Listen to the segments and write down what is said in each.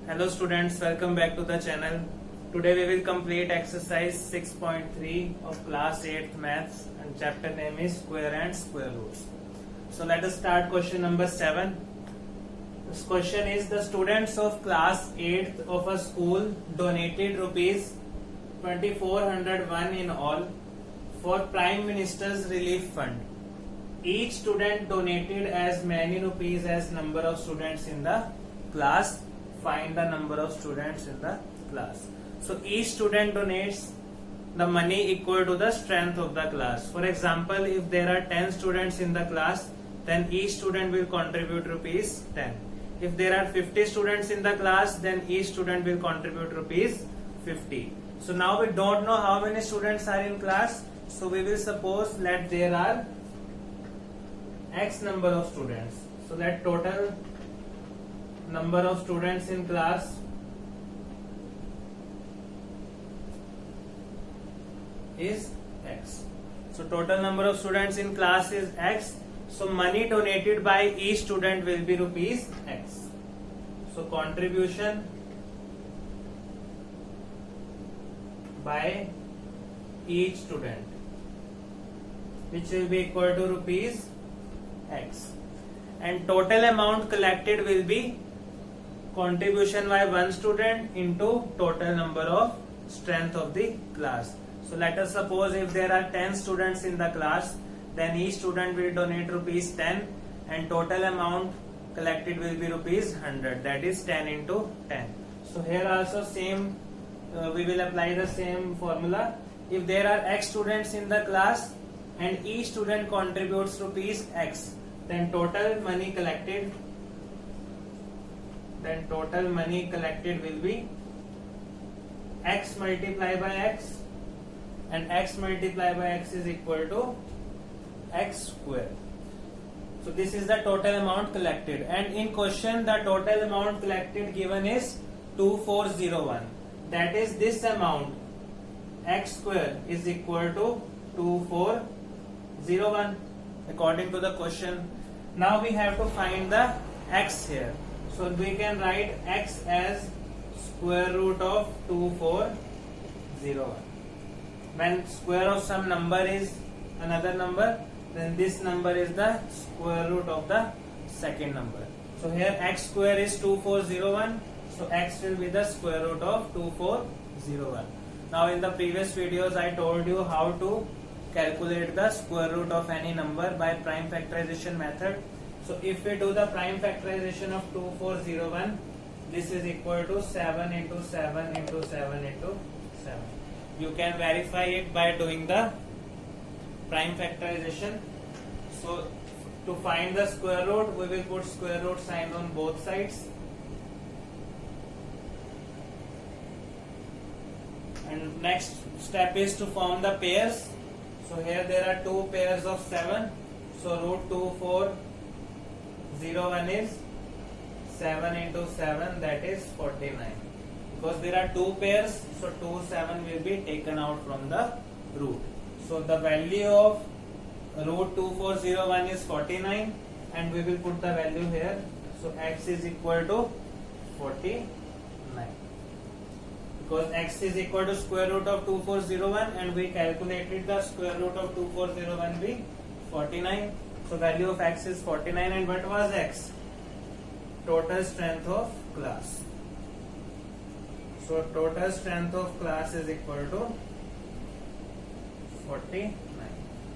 Hello students, welcome back to the channel. Today we will complete exercise 6.3 of class 8th maths and chapter name is square and square roots. So let us start question number 7. This question is the students of class 8th of a school donated rupees 2401 in all for Prime Minister's Relief Fund. Each student donated as many rupees as number of students in the class. Find the number of students in the class. So each student donates the money equal to the strength of the class. For example, if there are 10 students in the class, then each student will contribute rupees 10. If there are 50 students in the class, then each student will contribute rupees 50. So now we don't know how many students are in class. So we will suppose that there are X number of students. So that total number of students in class is X. So total number of students in class is X. So money donated by each student will be rupees X. So contribution by each student, which will be equal to rupees X, and total amount collected will be contribution by one student into total number of strength of the class. So let us suppose if there are 10 students in the class, then each student will donate rupees 10 and total amount collected will be rupees 100, that is 10 into 10. So here also same we will apply the same formula. If there are X students in the class and each student contributes rupees X, then total money collected will be X multiplied by X, and X multiplied by X is equal to X square. So this is the total amount collected, and in question the total amount collected given is 2401. That is this amount X square is equal to 2401 according to the question. Now we have to find the X here. So we can write X as square root of 2401. When square of some number is another number, then this number is the square root of the second number. So here X square is 2401. So X will be the square root of 2401. Now in the previous videos I told you how to calculate the square root of any number by prime factorization method. So if we do the prime factorization of 2401, this is equal to 7 into 7 into 7 into 7. You can verify it by doing the prime factorization. So to find the square root, we will put square root sign on both sides. And next step is to form the pairs. So here there are two pairs of 7. So root 2401 is 7 into 7, that is 49. Because there are two pairs, so 7 will be taken out from the root. So the value of root 2401 is 49, and we will put the value here. So X is equal to 49. Because X is equal to square root of 2401 and we calculated the square root of 2401 be 49. So value of X is 49, and what was X? Total strength of class. So total strength of class is equal to 49.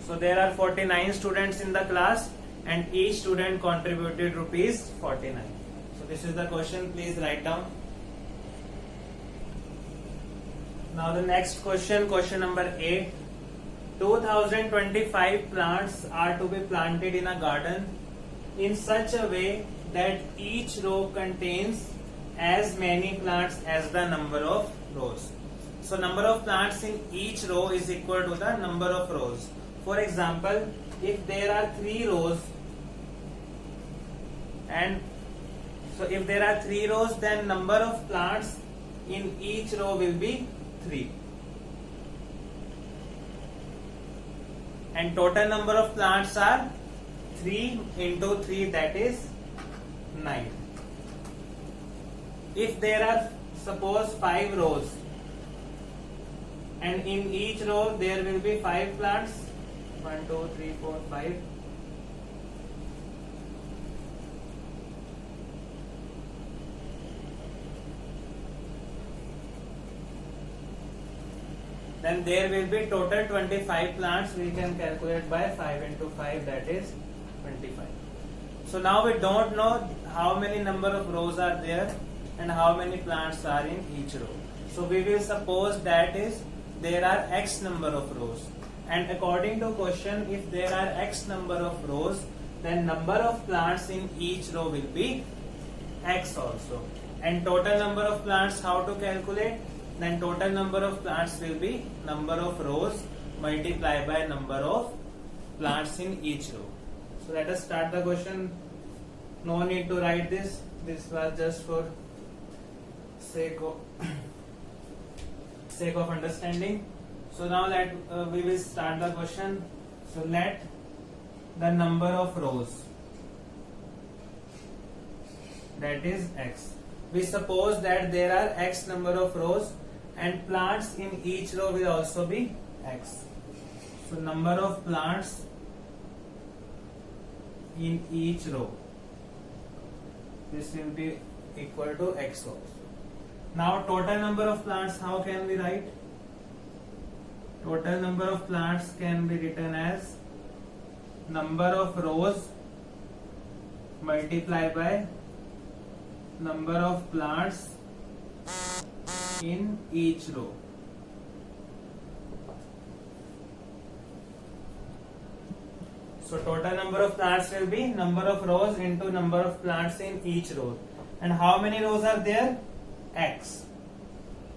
So there are 49 students in the class and each student contributed rupees 49. So this is the question, please write down. Now the next question, question number 8. 2025 plants are to be planted in a garden in such a way that each row contains as many plants as the number of rows. So number of plants in each row is equal to the number of rows. For example, if there are 3 rows, and so if there are 3 rows, then number of plants in each row will be 3. And total number of plants are 3 into 3, that is 9. if there are suppose 5 rows and in each row there will be 5 plants, 1 2 3 4 5, then there will be total 25 plants. We can calculate by 5 into 5, that is 25. So now we don't know how many number of rows are there and how many plants are in each row. So we will suppose that is there are x number of rows, and according to question, if there are x number of rows, then number of plants in each row will be x also. And total number of plants, how to calculate? Then total number of plants will be number of rows multiplied by number of plants in each row. So let us start the question. No need to write this. This was just for sake of understanding. So now we will start the question. So let the number of rows, that is x. We suppose that there are x number of rows and plants in each row will also be x. So number of plants in each row, this will be equal to x also. Now total number of plants, how can we write? Total number of plants can be written as number of rows multiplied by number of plants in each row. So total number of plants will be number of rows into number of plants in each row. And how many rows are there? X.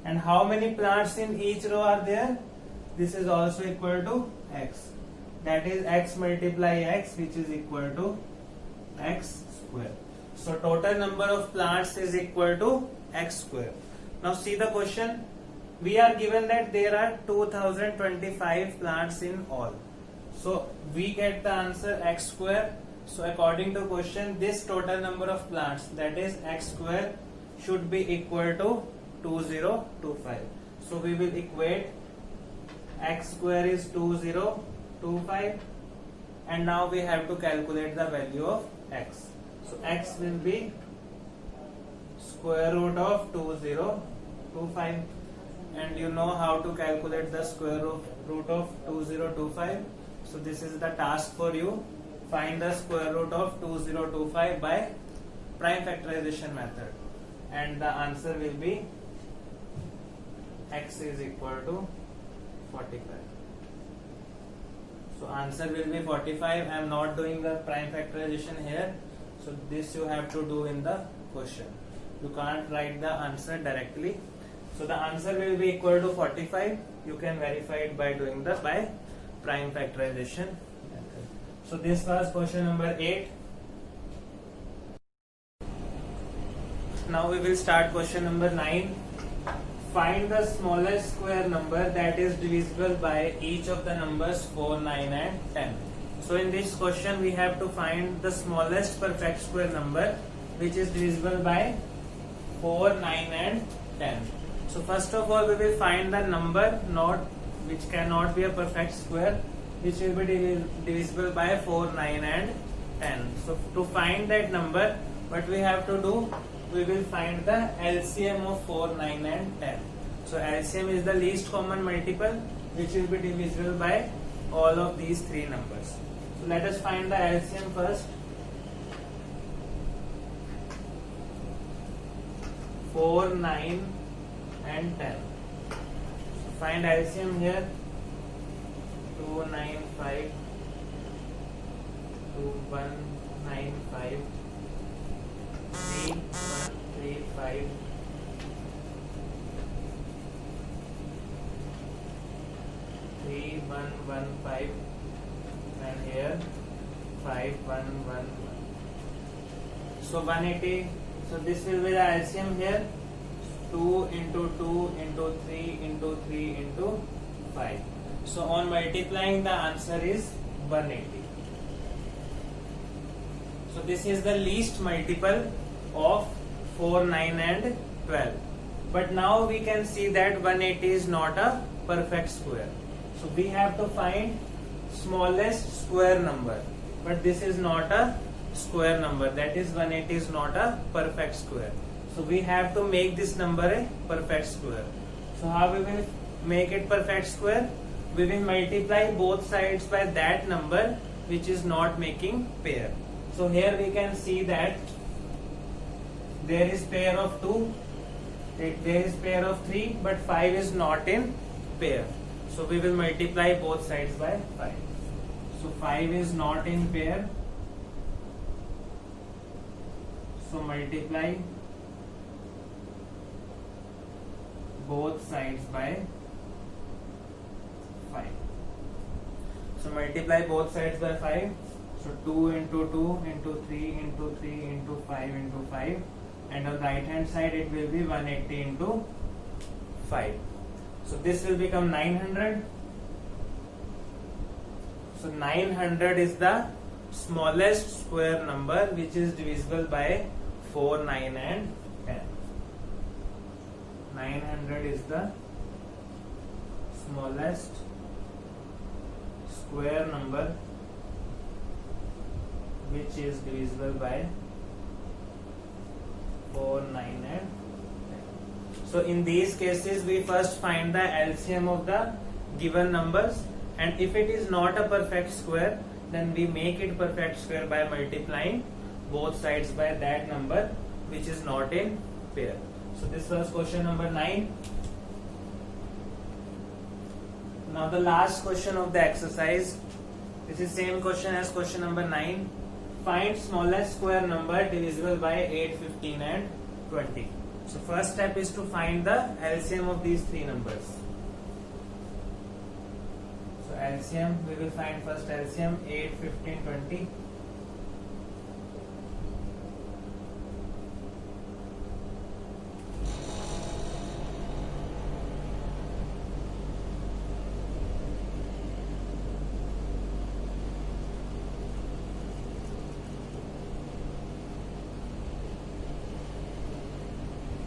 And how many plants in each row are there? This is also equal to x. That is x multiply x, which is equal to x square. So total number of plants is equal to x square. Now see the question. We are given that there are 2025 plants in all. So we get the answer x square. So according to question, this total number of plants, that is x square, should be equal to 2025. So we will equate x square is 2025, and now we have to calculate the value of x. So x will be square root of 2025, and you know how to calculate the square root of 2025. So this is the task for you. Find the square root of 2025 by prime factorization method, and the answer will be x is equal to 45. So answer will be 45. I am not doing the prime factorization here. So this you have to do in the question. You can't write the answer directly. So the answer will be equal to 45. You can verify it by doing the prime factorization method. So this was question number 8. Now we will start question number 9. Find the smallest square number that is divisible by each of the numbers 4, 9 and 10. So in this question we have to find the smallest perfect square number which is divisible by 4, 9 and 10. So first of all we will find the number which cannot be a perfect square, which will be divisible by 4, 9 and 10. So to find that number, what we have to do, we will find the LCM of 4, 9 and 10. So LCM is the least common multiple which will be divisible by all of these three numbers. So let us find the LCM first. 4, 9 and 10. So find LCM here. 295, 2195, 3135, 3115, and here 5111. So 180. So this will be the LCM here. 2 into 2 into 3 into 3 into 5. So on multiplying, the answer is 180. So this is the least multiple of 4, 9 and 12. But now we can see that 180 is not a perfect square. So we have to find smallest square number. But this is not a square number. That is 180 is not a perfect square. So we have to make this number a perfect square. So how we will make it perfect square? We will multiply both sides by that number which is not making pair. So here we can see that there is pair of 2, there is pair of 3, but 5 is not in pair. So we will multiply both sides by 5. So 5 is not in pair. So multiply both sides by 5. So multiply both sides by 5. So 2 into 2 into 3 into 3 into 5 into 5. And on the right hand side it will be 180 into 5. So this will become 900. So 900 is the smallest square number which is divisible by 4, 9 and 10. 900 is the smallest square number which is divisible by 4, 9 and 10. So in these cases we first find the LCM of the given numbers, and if it is not a perfect square then we make it perfect square by multiplying both sides by that number which is not in pair. So this was question number 9. Now the last question of the exercise. This is same question as question number 9. Find smallest square number divisible by 8, 15 and 20. So first step is to find the LCM of these three numbers. So LCM, we will find first LCM 8, 15, 20.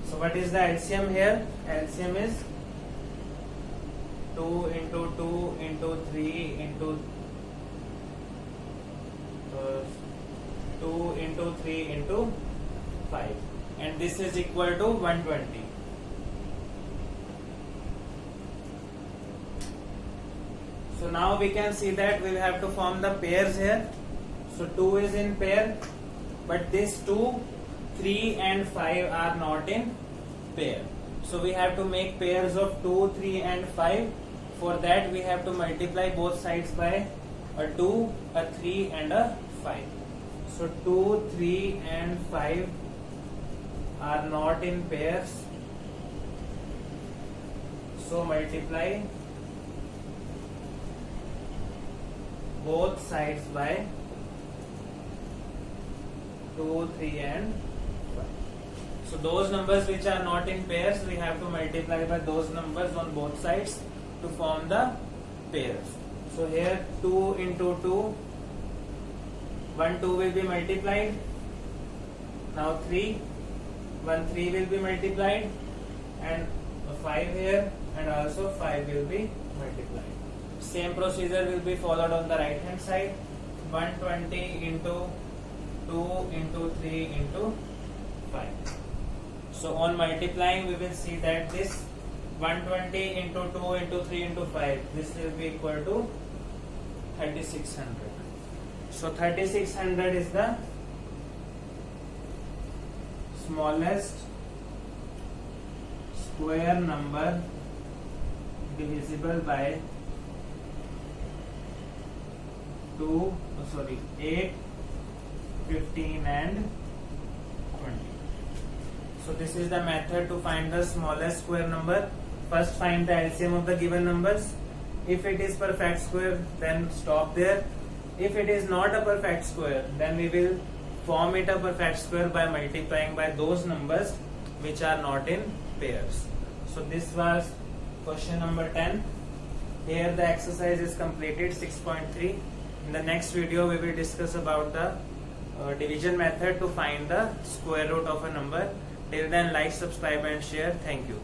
So what is the LCM here? LCM is 2 into 2 into 3 into 2 into 3 into 5, and this is equal to 120. So now we can see that we have to form the pairs here. So 2 is in pair, but this 2, 3 and 5 are not in pair. So we have to make pairs of 2, 3 and 5. For that we have to multiply both sides by a 2, a 3 and a 5. So 2, 3 and 5 are not in pairs. So multiply both sides by 2, 3 and 5. So those numbers which are not in pairs, we have to multiply by those numbers on both sides to form the pairs. So here 2 into 2, 1 2 will be multiplied. Now 3, 1 3 will be multiplied, and 5 here, and also 5 will be multiplied. Same procedure will be followed on the right hand side. 120 into 2 into 3 into 5. So on multiplying we will see that this 120 into 2 into 3 into 5, this will be equal to 3600. So 3600 is the smallest square number divisible by 8, 15 and 20. So this is the method to find the smallest square number. First find the LCM of the given numbers. If it is perfect square, then stop there. If it is not a perfect square, then we will form it a perfect square by multiplying by those numbers which are not in pairs. So this was question number 10. Here the exercise is completed, 6.3. In the next video we will discuss about the division method to find the square root of a number. Till then, like, subscribe and share. Thank you.